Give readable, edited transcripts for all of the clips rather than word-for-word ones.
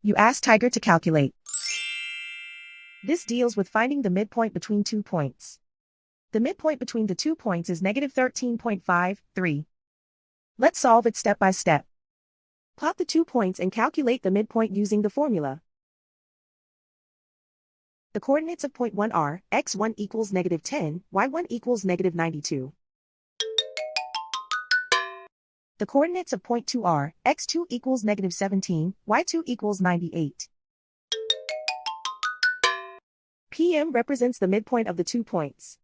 You ask Tiger to calculate. This deals with finding the midpoint between 2 points. The midpoint between the 2 points is negative 13.53. Let's solve it step by step. Plot the 2 points and calculate the midpoint using the formula. The coordinates of point 1 are x1 equals negative 10, y1 equals negative 92. The coordinates of point 2 are x2 equals negative 17, y2 equals 98. PM represents the midpoint of the 2 points.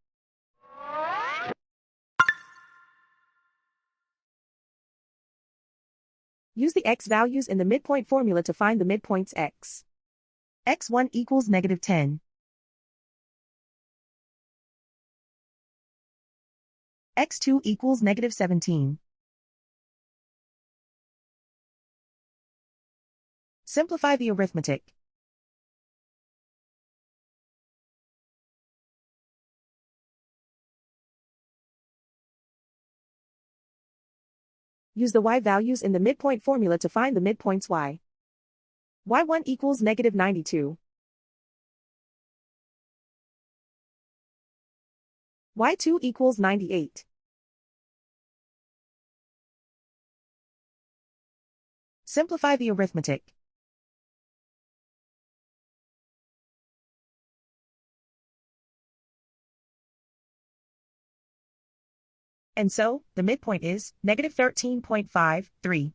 Use the x values in the midpoint formula to find the midpoints x. x1 equals negative 10. x2 equals negative 17. Simplify the arithmetic. Use the y values in the midpoint formula to find the midpoints y. y1 equals negative 92. y2 equals 98. Simplify the arithmetic. And so, the midpoint is negative 13.53.